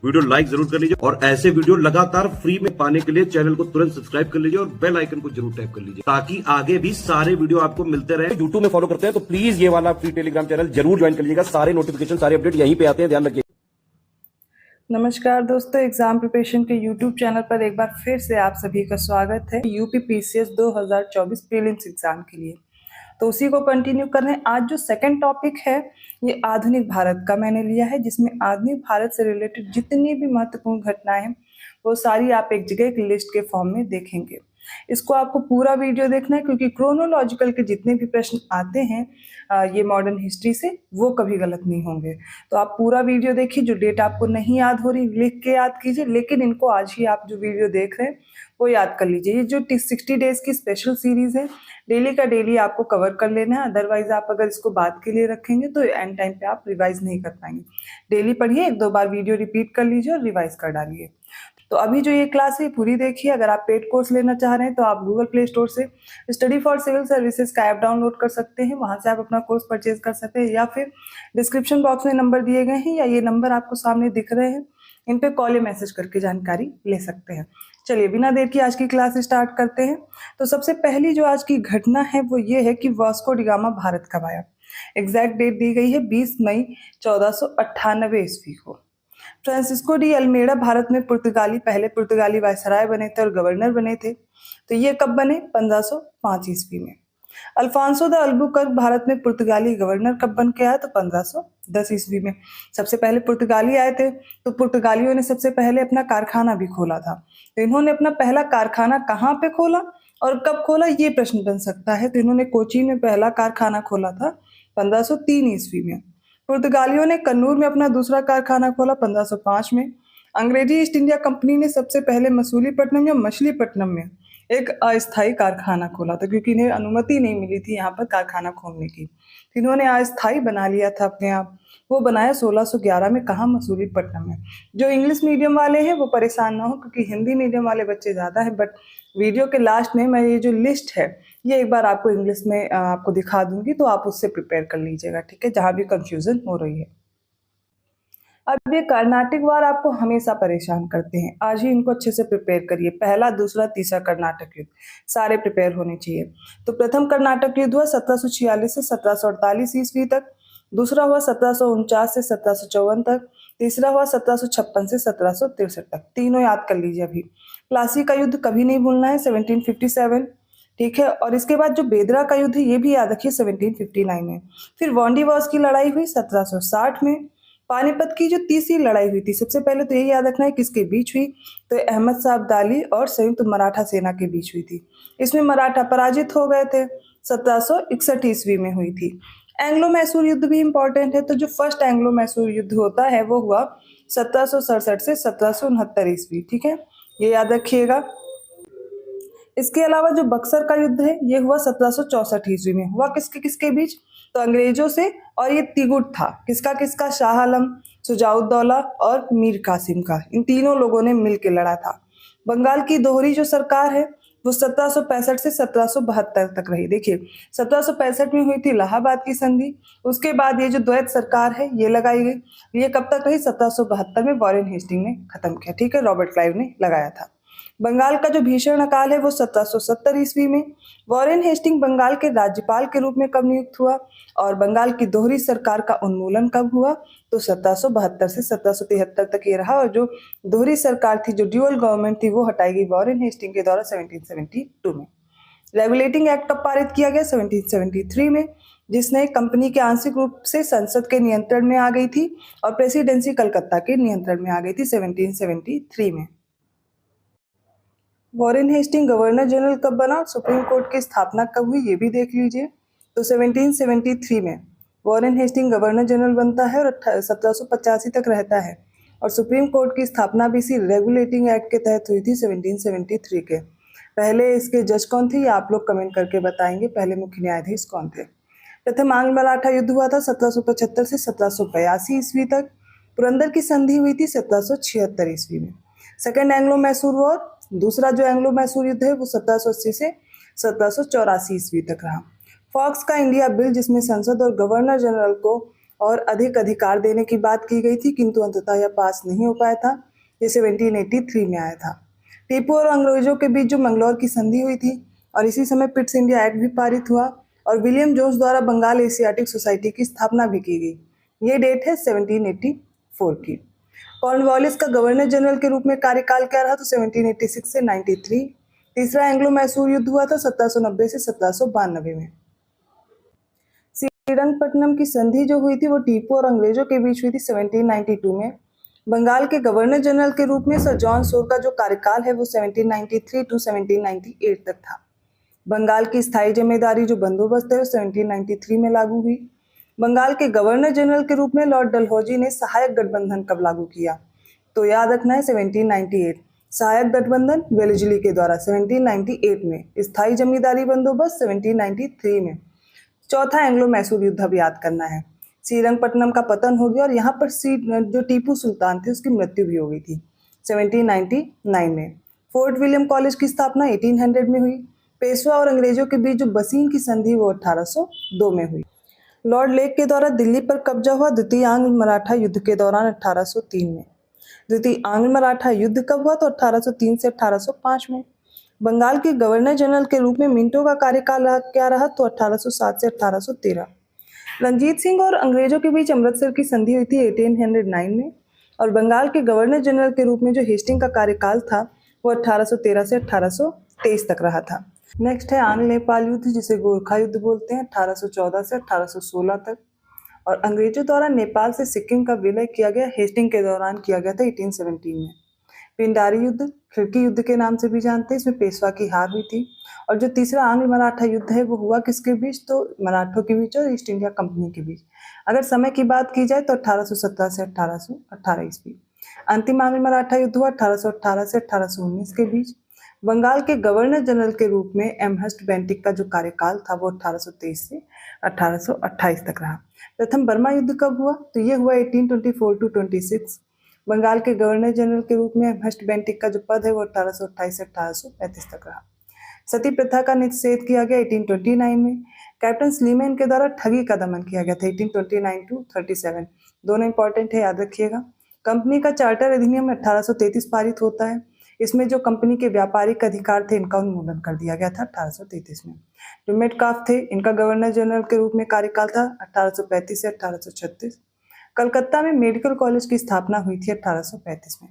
Video like जरूर कर लीजिए और ऐसे वीडियो लगातार फ्री में पाने के लिए चैनल को तुरंत सब्सक्राइब कर लीजिए और बेल आइकन को जरूर टैप कर लीजिए ताकि आगे भी सारे वीडियो आपको मिलते रहे। यूट्यूब में फॉलो करते हैं तो प्लीज ये वाला फ्री टेलीग्राम चैनल जरूर ज्वाइन कर लीजिएगा। सारे नोटिफिकेशन सारे अपडेट यहीं पे आते हैं, ध्यान रखिए। नमस्कार दोस्तों, एग्जाम प्रिपरेशन के यूट्यूब चैनल पर एक बार फिर से आप सभी का स्वागत है यूपी पीसीएस 2024 प्रीलिम्स एग्जाम के लिए। तो उसी को कंटिन्यू कर रहे हैं। आज जो सेकंड टॉपिक है ये आधुनिक भारत का मैंने लिया है, जिसमें आधुनिक भारत से रिलेटेड जितनी भी महत्वपूर्ण घटनाएं हैं वो सारी आप एक जगह एक लिस्ट के फॉर्म में देखेंगे। इसको आपको पूरा वीडियो देखना है क्योंकि क्रोनोलॉजिकल के जितने भी प्रश्न आते हैं ये मॉडर्न हिस्ट्री से वो कभी गलत नहीं होंगे। तो आप पूरा वीडियो देखिए। जो डेट आपको नहीं याद हो रही लिख के याद कीजिए, लेकिन इनको आज ही आप जो वीडियो देख रहे हैं वो याद कर लीजिए। ये जो 60 डेज की स्पेशल सीरीज है, डेली का डेली आपको कवर कर लेना है। अदरवाइज आप अगर इसको बात के लिए रखेंगे तो एंड टाइम पे आप रिवाइज नहीं कर पाएंगे। डेली पढ़िए, एक दो बार वीडियो रिपीट कर लीजिए और रिवाइज कर डालिए। तो अभी जो ये क्लास है पूरी देखिए। अगर आप पेड कोर्स लेना चाह रहे हैं तो आप गूगल प्ले स्टोर से स्टडी फॉर सिविल सर्विसेज का ऐप डाउनलोड कर सकते हैं, वहां से आप अपना कोर्स परचेज कर सकते हैं, या फिर डिस्क्रिप्शन बॉक्स में नंबर दिए गए हैं या ये नंबर आपको सामने दिख रहे हैं, इन पे कॉल या मैसेज करके जानकारी ले सकते हैं। चलिए बिना देर की आज की क्लास स्टार्ट करते हैं। तो सबसे पहली जो आज की घटना है वो ये है कि वास्को डी गामा भारत कब आया। एग्जैक्ट डेट दी गई है 20 मई 1498 ईस्वी को। फ्रांसिस्को डी अल्मेडा भारत में पहले पुर्तगाली वायसराय बने थे और गवर्नर बने थे। तो ये कब बने? 1505 ईस्वी में। अल्फांसो द अल्बुकर्क भारत में पुर्तगाली गवर्नर कब बन के आया? तो 1510 ईस्वी में। सबसे पहले पुर्तगाली आए थे तो पुर्तगालियों ने सबसे पहले अपना कारखाना भी खोला था। तो इन्होंने अपना पहला कारखाना कहाँ पे खोला और कब खोला ये प्रश्न बन सकता है। तो इन्होंने कोचीन में पहला कारखाना खोला था 1503 ईस्वी में। पुर्तगालियों ने कन्नूर में अपना दूसरा कारखाना खोला 1505 में। अंग्रेजी ईस्ट इंडिया कंपनी ने सबसे पहले मसूलीपट्टनम या मछलीपट्टनम में एक अस्थायी कारखाना खोला था, क्योंकि इन्हें अनुमति नहीं मिली थी यहाँ पर कारखाना खोलने की। तो इन्होंने अस्थायी बना लिया था अपने आप। वो बनाया 1611 में। कहाँ? मसूलीपट्टनम में। जो इंग्लिश मीडियम वाले हैं वो परेशान ना हो क्योंकि हिंदी मीडियम वाले बच्चे ज़्यादा हैं, बट वीडियो के लास्ट में मैं ये जो लिस्ट है ये एक बार आपको इंग्लिश में आपको दिखा दूंगी, तो आप उससे प्रिपेयर कर लीजिएगा, ठीक है, जहाँ भी कंफ्यूजन हो रही है। अब ये कर्नाटक वार आपको हमेशा परेशान करते हैं, आज ही इनको अच्छे से प्रिपेयर करिए। पहला, दूसरा, तीसरा कर्नाटक युद्ध सारे प्रिपेयर होने चाहिए। तो प्रथम कर्नाटक युद्ध हुआ 1746 से 1748 ईस्वी तक। दूसरा हुआ 1749 से 1754 तक। तीसरा हुआ 1756 से 1763 तक। तीनों याद कर लीजिए अभी। प्लासी का युद्ध कभी नहीं भूलना है, 1757, ठीक है। और इसके बाद जो बेदरा का युद्ध है ये भी याद रखिए, 1759 में। फिर वांडीवास की लड़ाई हुई 1760 में। पानीपत की जो तीसरी लड़ाई हुई थी, सबसे पहले तो यही याद रखना है किसके बीच हुई, तो अहमद शाह अब्दाली और संयुक्त मराठा सेना के बीच हुई थी। इसमें मराठा पराजित हो गए थे। 1761 ईस्वी में हुई थी। एंग्लो मैसूर युद्ध भी इंपॉर्टेंट है। तो जो फर्स्ट एंग्लो मैसूर युद्ध होता है वो हुआ 1767 से 1769 ईस्वी, ठीक है, ये याद रखिएगा। इसके अलावा जो बक्सर का युद्ध है ये हुआ 1764 ईस्वी में। हुआ किसके किसके बीच? तो अंग्रेजों से, और ये तिगुट था किसका किसका? शाह आलम, शुजाउद्दौला और मीर कासिम का। इन तीनों लोगों ने मिलकर लड़ा था। बंगाल की दोहरी जो सरकार है वो 1765 से 1772 तक रही। देखिए 1765 में हुई थी इलाहाबाद की संधि। उसके बाद ये जो द्वैत सरकार है ये लगाई गई। ये कब तक रही? 1772 में वॉरेन हेस्टिंग ने खत्म किया, ठीक है, रॉबर्ट क्लाइव ने लगाया था। बंगाल का जो भीषण अकाल है वो 1770 ईस्वी में। वॉरेन हेस्टिंग बंगाल के राज्यपाल के रूप में कब नियुक्त हुआ और बंगाल की दोहरी सरकार का उन्मूलन कब हुआ? तो 1772 से 1773 तक ये रहा। और जो दोहरी सरकार थी, जो ड्यूअल गवर्नमेंट थी, वो हटाई गई वॉरेन हेस्टिंग के द्वारा 1772 में। रेगुलेटिंग एक्ट कब पारित किया गया? 1773 में, जिसने कंपनी के आंशिक रूप से संसद के नियंत्रण में आ गई थी और प्रेसिडेंसी कलकत्ता के नियंत्रण में आ गई थी 1773 में। वॉरेन हेस्टिंग गवर्नर जनरल कब बना? सुप्रीम कोर्ट की स्थापना कब हुई ये भी देख लीजिए। तो 1773 में वॉरेन हेस्टिंग गवर्नर जनरल बनता है और 1785 तक रहता है। और सुप्रीम कोर्ट की स्थापना भी इसी रेगुलेटिंग एक्ट के तहत हुई थी 1773 के। पहले इसके जज कौन थे ये आप लोग कमेंट करके बताएंगे, पहले मुख्य न्यायाधीश कौन थे। प्रथम आंग्ल मराठा युद्ध हुआ था 1775 से 1782 ईस्वी तक। पुरंदर की संधि हुई थी 1776 ईस्वी में। सेकेंड एंग्लो मैसूर वॉर, दूसरा जो एंग्लो मैसूर युद्ध है वो 1780 से 1784 ईस्वी तक रहा। फॉक्स का इंडिया बिल, जिसमें संसद और गवर्नर जनरल को और अधिक अधिकार देने की बात की गई थी, किंतु अंततः यह पास नहीं हो पाया था। ये 1783 में आया था। टीपू और अंग्रेजों के बीच जो मंगलौर की संधि हुई थी और इसी समय पिट्स इंडिया एक्ट भी पारित हुआ और विलियम जोन्स द्वारा बंगाल एशियाटिक सोसाइटी की स्थापना भी की गई। ये डेट है 1784 की। कॉर्नवालिस का गवर्नर जनरल के रूप में कार्यकाल क्या रहा तो 1786 से 93। तीसरा एंग्लो मैसूर युद्ध हुआ था 1790 से 1792 में। श्रीरंगपट्टनम की संधि जो हुई थी वो टीपू और अंग्रेजों के बीच हुई थी 1792 में। बंगाल के गवर्नर जनरल के रूप में सर जॉन सोर का जो कार्यकाल है वो 1793 टू 1798 तक था। बंगाल की स्थायी जमींदारी जो बंदोबस्त है वो 1793 में लागू हुई। बंगाल के गवर्नर जनरल के रूप में लॉर्ड डलहौजी ने सहायक गठबंधन कब लागू किया तो याद रखना है 1798। सहायक गठबंधन वेलेस्ली के द्वारा 1798 में, स्थायी जमींदारी बंदोबस्त 1793 में। चौथा एंग्लो मैसूर युद्ध अब याद करना है। श्रीरंगपट्टनम का पतन हो गया और यहाँ पर जो टीपू सुल्तान थे उसकी मृत्यु भी हो गई थी 1799 में। फोर्ट विलियम कॉलेज की स्थापना 1800 में हुई। पेशवा और अंग्रेजों के बीच जो बसीन की संधि वो 1802 में हुई। लॉर्ड लेक के द्वारा दिल्ली पर कब्जा हुआ द्वितीय आंग्ल मराठा युद्ध के दौरान 1803 में। द्वितीय आंग्ल मराठा युद्ध कब हुआ तो 1803 से 1805 में। बंगाल के गवर्नर जनरल के रूप में मिंटो का कार्यकाल क्या रहा तो 1807 से 1813। रंजीत सिंह और अंग्रेजों के बीच अमृतसर की संधि हुई थी 1809 में और बंगाल के गवर्नर जनरल के रूप में जो हेस्टिंग का कार्यकाल था वो 1813 से 1823 तक रहा था। नेक्स्ट है आंग्ल नेपाल युद्ध जिसे गोरखा युद्ध बोलते हैं 1814 से 1816 तक और अंग्रेजों द्वारा नेपाल से सिक्किम का विलय किया गया हेस्टिंग के दौरान किया गया था 1817 में। पिंडारी युद्ध खिड़की युद्ध के नाम से भी जानते हैं, इसमें पेशवा की हार हुई थी। और जो तीसरा आंग्ल मराठा युद्ध है वो हुआ किसके बीच तो मराठों के बीच और ईस्ट इंडिया कंपनी के बीच। अगर समय की बात की जाए तो 1817 से 1818 ईस्वी। अंतिम आंग्ल मराठा युद्ध हुआ 1818 से 1819 के बीच। बंगाल के गवर्नर जनरल के रूप में एमहर्स्ट बेंटिक का जो कार्यकाल था वो 1823 से 1828 तक रहा। प्रथम बर्मा युद्ध कब हुआ तो ये हुआ 1824 टू 26। बंगाल के गवर्नर जनरल के रूप में एमहर्स्ट बेंटिक का जो पद है वो 1828 से 1835 तक रहा। सती प्रथा का निषेध किया गया 1829 में। कैप्टन स्लीमैन के द्वारा ठगी का दमन किया गया था 1829 टू 37। दोनों इंपॉर्टेंट है, याद रखिएगा। कंपनी का चार्टर अधिनियम 1833 पारित होता है। इसमें जो कंपनी के व्यापारिक अधिकार थे इनका उन्मूलन कर दिया गया था 1833 में। जो मेटकाफ थे इनका गवर्नर जनरल के रूप में कार्यकाल था 1835 से 1836। कलकत्ता में मेडिकल कॉलेज की स्थापना हुई थी 1835 में।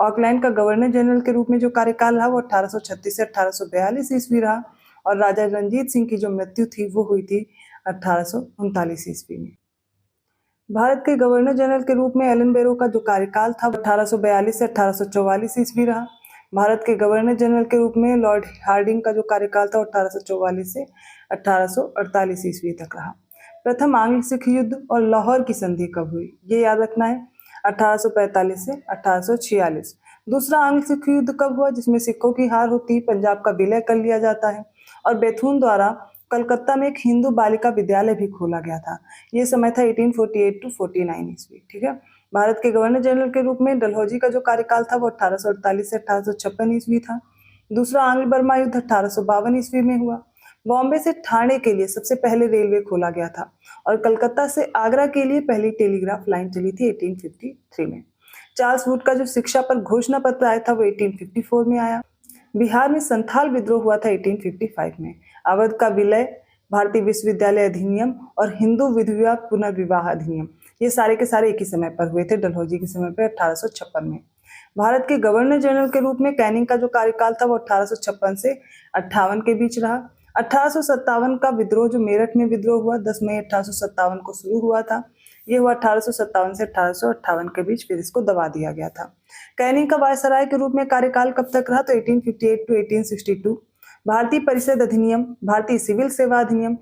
ऑकलैंड का गवर्नर जनरल के रूप में जो कार्यकाल रहा वो 1836 से 1842 ईस्वी रहा और राजा रणजीत सिंह की जो मृत्यु थी वो हुई थी 1839 ईस्वी में। भारत के गवर्नर जनरल के रूप में एलन बेरो का जो कार्यकाल था 1842 से 1844 ईस्वी रहा। भारत के गवर्नर जनरल के रूप में लॉर्ड हार्डिंग का जो कार्यकाल था 1844 से 1848 ईस्वी तक रहा। प्रथम आंग्ल सिख युद्ध और लाहौर की संधि कब हुई ये याद रखना है 1845 से 1846। दूसरा आंग्ल सिख युद्ध कब हुआ जिसमें सिखों की हार होती, पंजाब का विलय कर लिया जाता है और बेथून द्वारा कलकत्ता में एक हिंदू बालिका विद्यालय भी खोला गया था। ये समय था 1848 टू 49 ईस्वी। ठीक है। भारत के गवर्नर जनरल के रूप में डलहौजी का जो कार्यकाल था वो 1848 से 1856 ईस्वी था। दूसरा आंग्ल बर्मा युद्ध 1852 ईस्वी में हुआ। बॉम्बे से ठाणे के लिए सबसे पहले रेलवे खोला गया था और कलकत्ता से आगरा के लिए पहली टेलीग्राफ लाइन चली थी 1853 में। चार्ल्स वुड का जो शिक्षा पर घोषणा पत्र आया था वो 1854 में आया। बिहार में संथाल विद्रोह हुआ था 1855 में। अवध का विलय, भारतीय विश्वविद्यालय अधिनियम और हिंदू विधवा पुनर्विवाह अधिनियम ये सारे के सारे एक ही समय पर हुए थे, डलहौजी के समय पर 1856 में। भारत के गवर्नर जनरल के रूप में कैनिंग का जो कार्यकाल था वो 1856 से 58 के बीच रहा। 1857 का विद्रोह जो मेरठ में विद्रोह हुआ 10 मई 1857 को शुरू हुआ था, ये हुआ 1857 से 1858 के बीच, फिर इसको दबा दिया गया था। कैनिंग का वायसराय के रूप में कार्यकाल कब तक रहा तो 1858 टू 1862। भारतीय परिषद अधिनियम, भारतीय सिविल सेवा अधिनियम,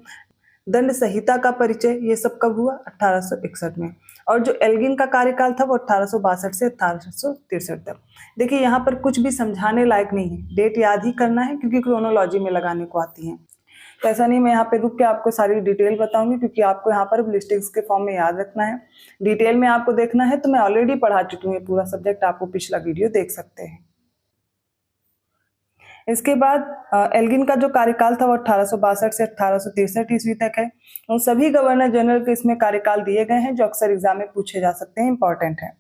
दंड संहिता का परिचय ये सब कब हुआ 1861 में। और जो एल्गिन का कार्यकाल था वो 1862 से 1863 तक। देखिए यहाँ पर कुछ भी समझाने लायक नहीं है, डेट याद ही करना है क्योंकि क्रोनोलॉजी में लगाने को आती है। तो ऐसा नहीं मैं यहाँ पे रुक के आपको सारी डिटेल बताऊंगी क्योंकि आपको यहाँ पर लिस्टिंग्स के फॉर्म में याद रखना है। डिटेल में आपको देखना है तो मैं ऑलरेडी पढ़ा चुकी हूँ पूरा सब्जेक्ट, आपको पिछला वीडियो देख सकते हैं। इसके बाद एल्गिन का जो कार्यकाल था वो 1862 से 1863 ईस्वी तक है। उन सभी गवर्नर जनरल के इसमें कार्यकाल दिए गए हैं जो अक्सर एग्जाम में पूछे जा सकते हैं, इंपॉर्टेंट है।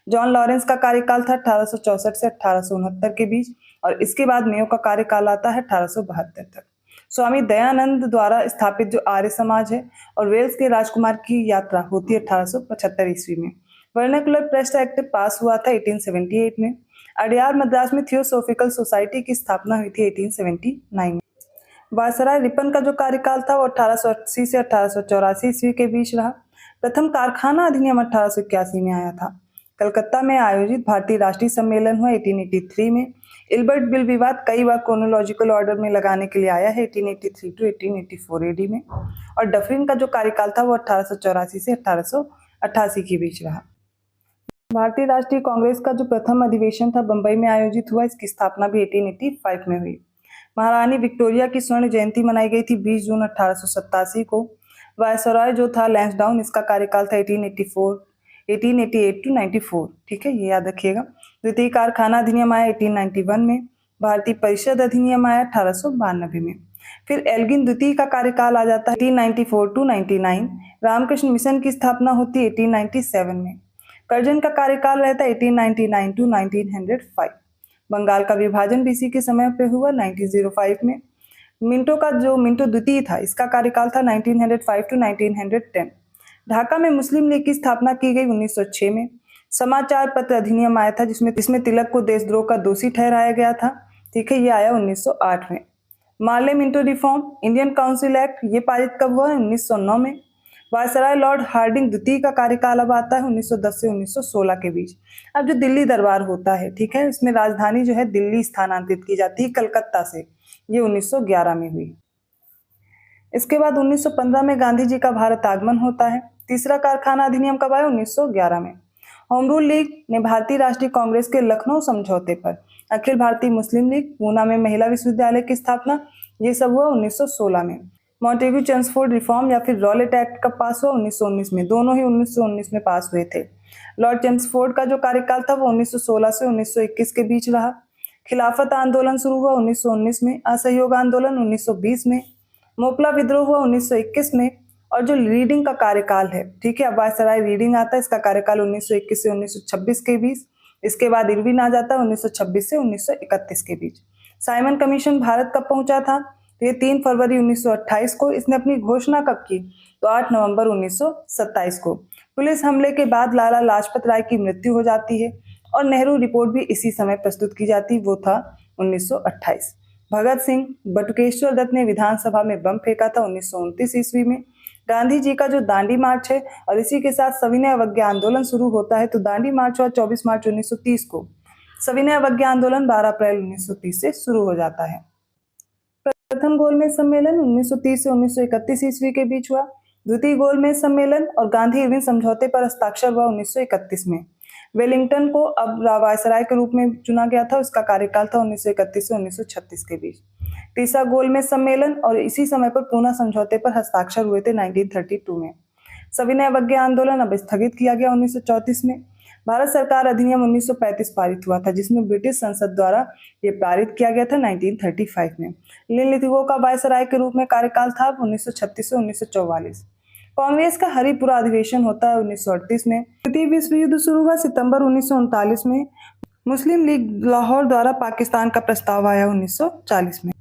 जॉन लॉरेंस का कार्यकाल था 1864 से 1869 के बीच, और इसके बाद मेयो का कार्यकाल आता है 1872 तक। स्वामी दयानंद द्वारा स्थापित जो आर्य समाज है और वेल्स के राजकुमार की यात्रा होती है 1875 ईस्वी में। वर्नाकुलर प्रेस एक्ट पास हुआ था 1878 में। अडयार मद्रास में थियोसोफिकल सोसाइटी की स्थापना हुई थी 1879 में। वायसराय रिपन का जो कार्यकाल था वो 1880 से 1884 ईस्वी के बीच रहा। प्रथम कारखाना अधिनियम 1881 में आया था। कलकत्ता में आयोजित भारतीय राष्ट्रीय सम्मेलन हुआ 1883 में। इल्बर्ट बिल विवाद कई बार क्रोनोलॉजिकल ऑर्डर में लगाने के लिए आया है 1883 टू 1884 एडी में। और डफरिन का जो कार्यकाल था वो 1884 से 1888 के बीच रहा। भारतीय राष्ट्रीय कांग्रेस का जो प्रथम अधिवेशन था बंबई में आयोजित हुआ। इसकी स्थापना भी 1885 में हुई। महारानी विक्टोरिया की स्वर्ण जयंती मनाई गई थी 20 जून 1887 को। वायसराय जो था लैंसडाउन, इसका कार्यकाल था 1888 टू 94, ठीक है, ये याद रखिएगा। द्वितीय कारखाना अधिनियम आया 1891 में। भारतीय परिषद अधिनियम आया 1892 में। फिर एल्गिन द्वितीय का कार्यकाल आ जाता है 1894 टू 99। रामकृष्ण मिशन की स्थापना होती है 1897 में। कर्जन का कार्यकाल रहता है 1899 टू 1905। बंगाल का विभाजन भी इसी के समय पे हुआ 1905 में। मिंटो द्वितीय था, इसका कार्यकाल था 1905 टू 1910। ढाका में मुस्लिम लीग की स्थापना की गई 1906 में। समाचार पत्र अधिनियम आया था जिसमें तिलक को देशद्रोह का दोषी ठहराया गया था, ठीक है, ये आया 1908 में। Morley Minto reform Indian council act ये पारित कब हुआ? 1909 में। वायसराय लॉर्ड हार्डिंग द्वितीय का कार्यकाल अब आता है 1910 से 1916 के बीच। अब जो दिल्ली दरबार होता है, ठीक है, इसमें राजधानी जो है दिल्ली स्थानांतरित की जाती है कलकत्ता से, ये 1911 में हुई। इसके बाद 1915 में गांधी जी का भारत आगमन होता है। तीसरा कारखाना अधिनियम कब आया? 1911 में। होम रूल लीग ने भारतीय राष्ट्रीय कांग्रेस के लखनऊ समझौते पर अखिल भारतीय मुस्लिम लीग, पूना में महिला विश्वविद्यालय की स्थापना, ये सब हुआ 1916 में। मॉन्टेग्यू चेम्सफोर्ड रिफॉर्म या फिर रॉलेट एक्ट कब पास हुआ? 1919 में। दोनों ही 1919 में पास हुए थे। लॉर्ड चेम्सफोर्ड का जो कार्यकाल था वो 1916 से 1921 के बीच रहा। खिलाफत आंदोलन शुरू हुआ 1919 में। असहयोग आंदोलन 1920 में। मोपला विद्रोह हुआ 1921 में। और जो रीडिंग का कार्यकाल है, ठीक है, अब वायसराय रीडिंग आता है, इसका कार्यकाल 1921 से 1926 के बीच। इसके बाद इरविन आ जाता है 1926 से 1931 के बीच। साइमन कमीशन भारत कब पहुंचा था? तो ये 3 फरवरी 1928 को। इसने अपनी घोषणा कब की? तो 8 नवंबर 1927 को। पुलिस हमले के बाद लाला लाजपत राय की मृत्यु हो जाती है और नेहरू रिपोर्ट भी इसी समय प्रस्तुत की जाती, वो था 1928। भगत सिंह बटुकेश्वर दत्त ने विधानसभा में बम फेंका था 1929 ईस्वी में। गांधी जी का जो दांडी मार्च है और इसी के साथ सविनय अवज्ञा आंदोलन शुरू होता है। तो दांडी मार्च हुआ 24 मार्च 1930 को। सविनय अवज्ञा आंदोलन 12 अप्रैल 1930 से शुरू हो जाता है। प्रथम गोलमेज सम्मेलन 1930 से 1931 ईस्वी के बीच हुआ। द्वितीय गोलमेज सम्मेलन और गांधी इरविन समझौते पर हस्ताक्षर हुआ 1931 में। वेलिंगटन को अब वायसराय के रूप में चुना गया था। उसका कार्यकाल था 1931 से 1936 के बीच। तीसरा गोलमेज सम्मेलन और इसी समय पर पूना समझौते पर हस्ताक्षर हुए थे 1932 में। सविनय अवज्ञा आंदोलन अब स्थगित किया गया 1934 में। भारत सरकार अधिनियम 1935 पारित हुआ था जिसमें ब्रिटिश संसद द्वारा ये पारित किया गया था 1935 में। लिनलिथगो का वायसराय के रूप में कार्यकाल था 1936 से 1944। कांग्रेस का हरिपुरा अधिवेशन होता है 1938 में। द्वितीय विश्व युद्ध शुरू हुआ सितंबर 1939 में। मुस्लिम लीग लाहौर द्वारा पाकिस्तान का प्रस्ताव आया 1940 में।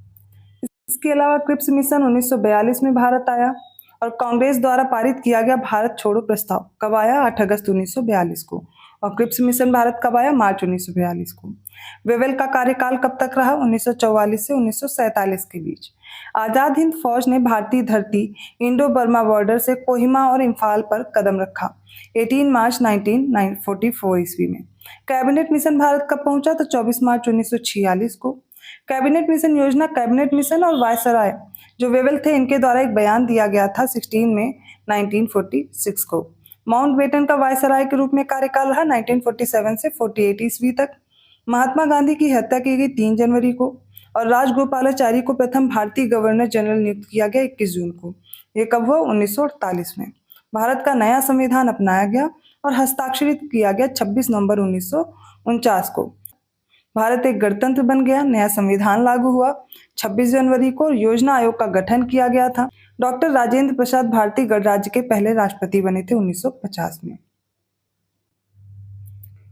इसके अलावा क्रिप्स मिशन 1942 में भारत आया और कांग्रेस द्वारा पारित किया गया भारत छोड़ो प्रस्ताव कब आया? 8 अगस्त 1942 को। और क्रिप्स मिशन भारत कब आया? मार्च 1942 को। वेवेल का कार्यकाल कब तक रहा? 1944 से 1947 के बीच। आजाद हिंद फौज ने भारतीय धरती इंडो बर्मा बॉर्डर से कोहिमा और इम्फाल पर कदम रखा 18 मार्च 1944 ईस्वी में। कैबिनेट मिशन भारत कब पहुंचा? तो 24 मार्च 1946 को। कैबिनेट मिशन योजना, कैबिनेट मिशन और वायसराय जो वेवेल थे इनके द्वारा एक बयान दिया गया था 16 में 1946 को। माउंटबेटन का वायसराय के रूप में कार्यकाल रहा 1947 से 48 ईस्वी तक। महात्मा गांधी की हत्या की गई 3 जनवरी को और राजगोपालाचारी को प्रथम भारतीय गवर्नर जनरल नियुक्त किया गया 21 जून को। ये कब हुआ? 1948 में। भारत का नया संविधान अपनाया गया और हस्ताक्षरित किया गया 26 नवंबर 1949 को। भारत एक गणतंत्र बन गया, नया संविधान लागू हुआ, 26 जनवरी को योजना आयोग का गठन किया गया था। डॉक्टर राजेंद्र प्रसाद भारतीय गणराज्य के पहले राष्ट्रपति बने थे 1950 में।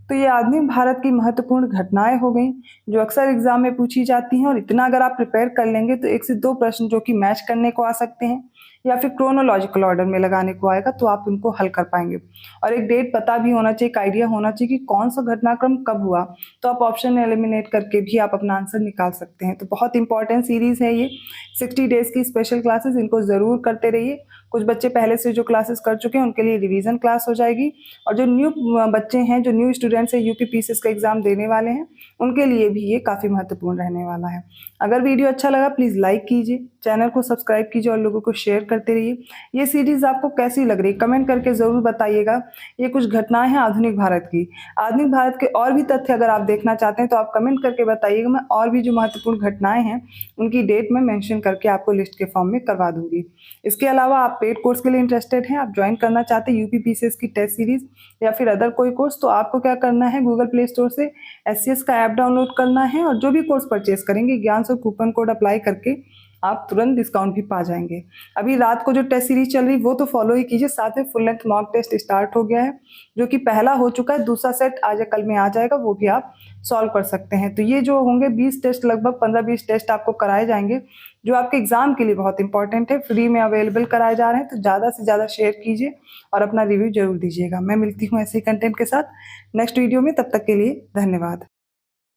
तो ये आधुनिक भारत की महत्वपूर्ण घटनाएं हो गई जो अक्सर एग्जाम में पूछी जाती हैं, और इतना अगर आप प्रिपेयर कर लेंगे तो 1 से 2 प्रश्न जो कि मैच करने को आ सकते हैं या फिर क्रोनोलॉजिकल ऑर्डर में लगाने को आएगा तो आप उनको हल कर पाएंगे। और एक डेट पता भी होना चाहिए, एक आइडिया होना चाहिए कि कौन सा घटनाक्रम कब हुआ, तो आप ऑप्शन एलिमिनेट करके भी आप अपना आंसर निकाल सकते हैं। तो बहुत इंपॉर्टेंट सीरीज है ये, 60 डेज की स्पेशल क्लासेस, इनको जरूर करते रहिए। कुछ बच्चे पहले से जो क्लासेस कर चुके हैं उनके लिए रिवीजन क्लास हो जाएगी, और जो न्यू बच्चे हैं, जो न्यू स्टूडेंट्स हैं, यूपी पीसीएस का एग्जाम देने वाले हैं, उनके लिए भी ये काफ़ी महत्वपूर्ण रहने वाला है। अगर वीडियो अच्छा लगा प्लीज़ लाइक कीजिए, चैनल को सब्सक्राइब कीजिए और लोगों को शेयर करते रहिए। ये सीरीज आपको कैसी लग रही है कमेंट करके ज़रूर बताइएगा। ये कुछ घटनाएं हैं आधुनिक भारत की। आधुनिक भारत के और भी तथ्य अगर आप देखना चाहते हैं तो आप कमेंट करके बताइएगा, मैं और भी जो महत्वपूर्ण घटनाएं हैं उनकी डेट में मेंशन करके आपको लिस्ट के फॉर्म में करवा दूंगी। इसके अलावा आप पेड कोर्स के लिए इंटरेस्टेड हैं, आप ज्वाइन करना चाहते हैं यूपी पीसीएस की टेस्ट सीरीज या फिर अदर कोई कोर्स, तो आपको क्या करना है, गूगल प्ले स्टोर से एससीएस का ऐप डाउनलोड करना है, और जो भी कोर्स परचेस करेंगे ज्ञान सौ कूपन कोड अप्लाई करके आप तुरंत डिस्काउंट भी पा जाएंगे। अभी रात को जो टेस्ट सीरीज चल रही वो तो फॉलो ही कीजिए, साथ में full length mock test start हो गया है जो कि पहला हो चुका है, दूसरा सेट आज या कल में आ जाएगा, वो भी आप सॉल्व कर सकते हैं। तो ये जो होंगे 20 टेस्ट, लगभग 15-20 टेस्ट आपको कराए जाएंगे जो आपके एग्जाम के लिए बहुत इंपॉर्टेंट है, फ्री में अवेलेबल कराए जा रहे हैं। तो ज़्यादा से ज़्यादा शेयर कीजिए और अपना रिव्यू जरूर दीजिएगा। मैं मिलती हूँ ऐसे ही कंटेंट के साथ नेक्स्ट वीडियो में, तब तक के लिए धन्यवाद।